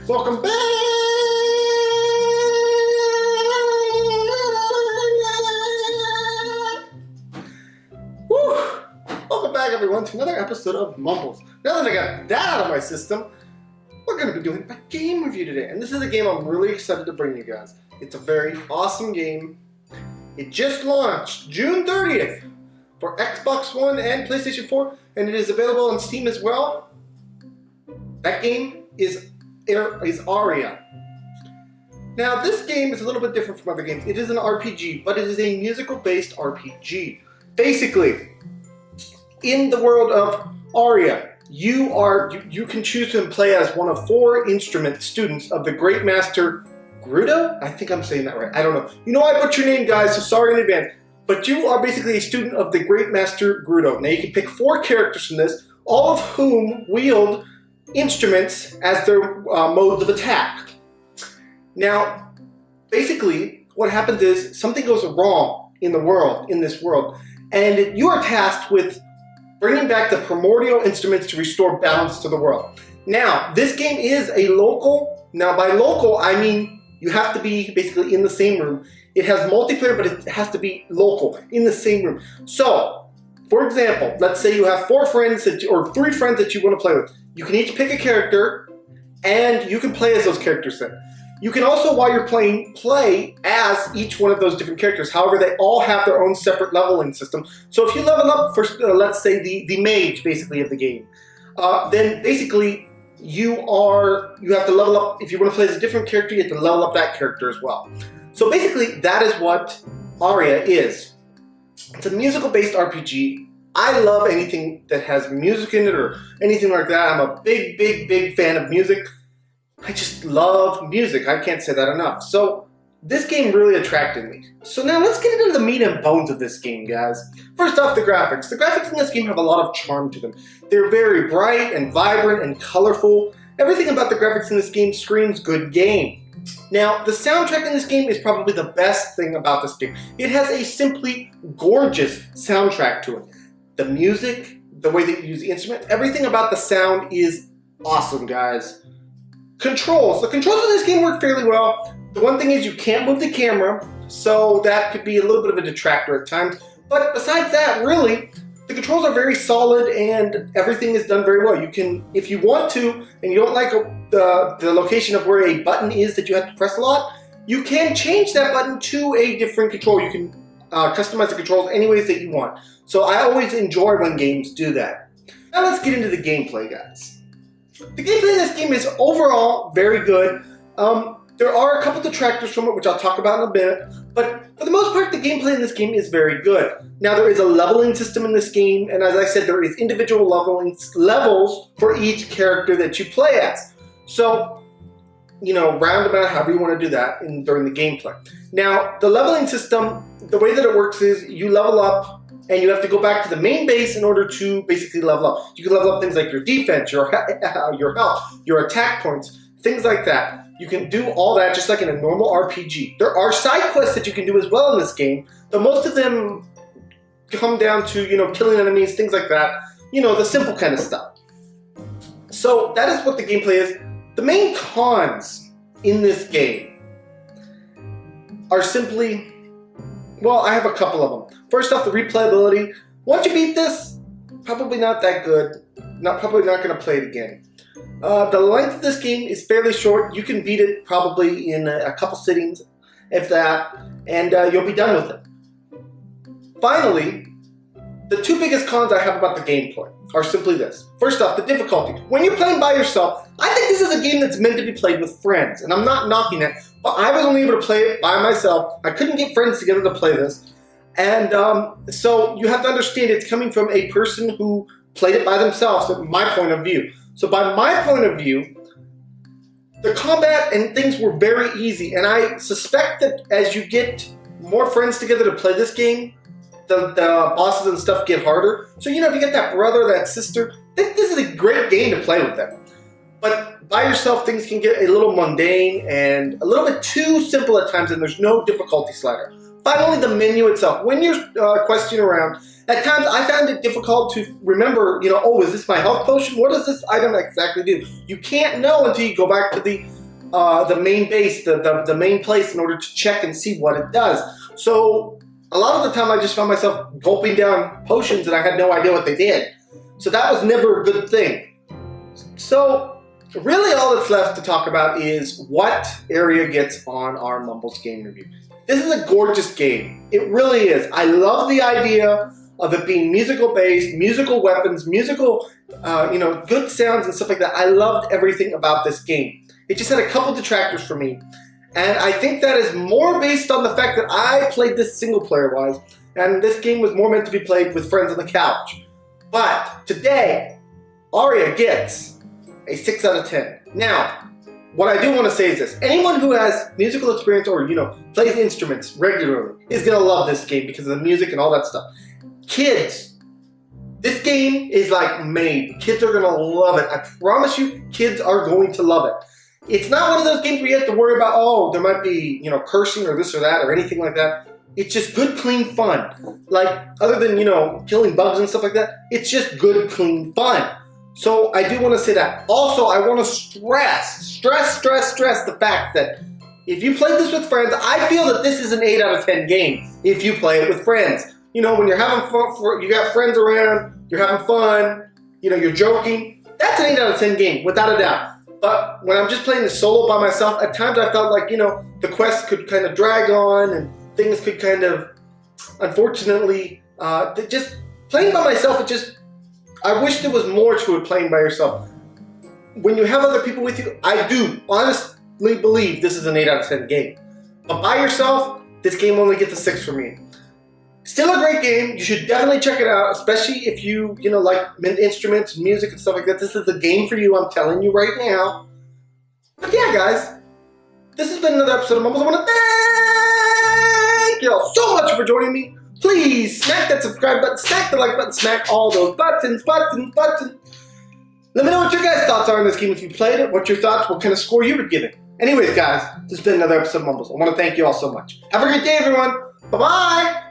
Welcome back! Woo! Welcome back, everyone, to another episode of Mumbles. Now that I got that out of my system, we're going to be doing a game review today. And this is a game I'm really excited to bring you guys. It's a very awesome game. It just launched June 30th for Xbox One and PlayStation 4, and it is available on Steam as well. That game is Aerea. Now, this game is a little bit different from other games. It is an RPG, but it is a musical-based RPG. Basically, in the world of Aerea, you can choose to play as one of 4 instrument students of the Great Master Grudo? I think I'm saying that right. I don't know. You know I butcher your name, guys, so sorry in advance. But you are basically a student of the Great Master Grudo. Now, you can pick 4 characters from this, all of whom wield instruments as their modes of attack. Now, basically, what happens is something goes wrong in this world, and you are tasked with bringing back the primordial instruments to restore balance to the world. Now, this game is a local. Now, by local, I mean you have to be basically in the same room. It has multiplayer, but it has to be local, in the same room. So, for example, let's say you have 4 friends or 3 friends that you want to play with. You can each pick a character, and you can play as those characters then. You can also, while you're playing, play as each one of those different characters. However, they all have their own separate leveling system. So if you level up for, let's say, the mage, basically, of the game, then basically you have to level up. If you want to play as a different character, you have to level up that character as well. So basically, that is what Aerea is. It's a musical-based RPG. I love anything that has music in it or anything like that. I'm a big, big, big fan of music. I just love music. I can't say that enough. So this game really attracted me. So now let's get into the meat and bones of this game, guys. First off, the graphics. The graphics in this game have a lot of charm to them. They're very bright and vibrant and colorful. Everything about the graphics in this game screams good game. Now, the soundtrack in this game is probably the best thing about this game. It has a simply gorgeous soundtrack to it. The music, the way that you use the instrument, everything about the sound is awesome, guys. Controls. The controls in this game work fairly well. The one thing is you can't move the camera, so that could be a little bit of a detractor at times. But besides that, really, the controls are very solid and everything is done very well. You can, if you want to, and you don't like the location of where a button is that you have to press a lot, you can change that button to a different control. You can customize the controls any ways that you want. So I always enjoy when games do that. Now let's get into the gameplay, guys. The gameplay in this game is overall very good. There are a couple detractors from it, which I'll talk about in a minute. But for the most part, the gameplay in this game is very good. Now, there is a leveling system in this game, and as I said, there is individual levels for each character that you play as. So, you know, roundabout, however you want to do that during the gameplay. Now, the leveling system, the way that it works is you level up, and you have to go back to the main base in order to basically level up. You can level up things like your defense, your health, your attack points, things like that. You can do all that just like in a normal RPG. There are side quests that you can do as well in this game, but most of them come down to, you know, killing enemies, things like that. You know, the simple kind of stuff. So that is what the gameplay is. The main cons in this game are simply, well, I have a couple of them. First off, the replayability. Once you beat this, probably not that good. Probably not going to play it again. The length of this game is fairly short. You can beat it probably in a couple sittings, if that, and you'll be done with it. Finally, the 2 biggest cons I have about the gameplay are simply this. First off, the difficulty. When you're playing by yourself, I think this is a game that's meant to be played with friends, and I'm not knocking it, but I was only able to play it by myself. I couldn't get friends together to play this, and so you have to understand it's coming from a person who played it by themselves, from my point of view. So by my point of view, the combat and things were very easy, and I suspect that as you get more friends together to play this game, the bosses and stuff get harder. So, you know, if you get that brother, that sister, this is a great game to play with them. But by yourself, things can get a little mundane and a little bit too simple at times, and there's no difficulty slider. Finally, the menu itself. When you're questing around, At times, I found it difficult to remember, you know, oh, is this my health potion? What does this item exactly do? You can't know until you go back to the main base, the main place in order to check and see what it does. So a lot of the time I just found myself gulping down potions and I had no idea what they did. So that was never a good thing. So really all that's left to talk about is what Aerea gets on our Mumbles game review. This is a gorgeous game. It really is. I love the idea of it being musical based, musical weapons, musical, you know, good sounds and stuff like that. I loved everything about this game. It just had a couple detractors for me. And I think that is more based on the fact that I played this single player wise, and this game was more meant to be played with friends on the couch. But today, Aerea gets a 6 out of 10. Now, what I do want to say is this. Anyone who has musical experience or, you know, plays instruments regularly is going to love this game because of the music and all that stuff. Kids, this game is like made. Kids are going to love it. I promise you, kids are going to love it. It's not one of those games where you have to worry about, oh, there might be, you know, cursing or this or that or anything like that. It's just good, clean fun. Like, other than, you know, killing bugs and stuff like that, it's just good, clean fun. So I do want to say that. Also, I want to stress the fact that if you play this with friends, I feel that this is an 8 out of 10 game if you play it with friends. You know, when you're having fun, you got friends around, you're having fun, you know, you're joking, that's an 8 out of 10 game, without a doubt. But when I'm just playing this solo by myself, at times I felt like, you know, the quest could kind of drag on and things could kind of, unfortunately, just playing by myself, I wish there was more to it playing by yourself. When you have other people with you, I do honestly believe this is an 8 out of 10 game. But by yourself, this game only gets a 6 for me. Still a great game. You should definitely check it out, especially if you know, like instruments, music, and stuff like that. This is the game for you, I'm telling you right now. But yeah, guys, this has been another episode of Mumbles. I want to thank you all so much for joining me. Please smack that subscribe button, smack the like button, smack all those buttons. Let me know what your guys' thoughts are on this game if you played it, what your thoughts, what kind of score you would give it. Anyways, guys, this has been another episode of Mumbles. I want to thank you all so much. Have a great day, everyone. Bye-bye.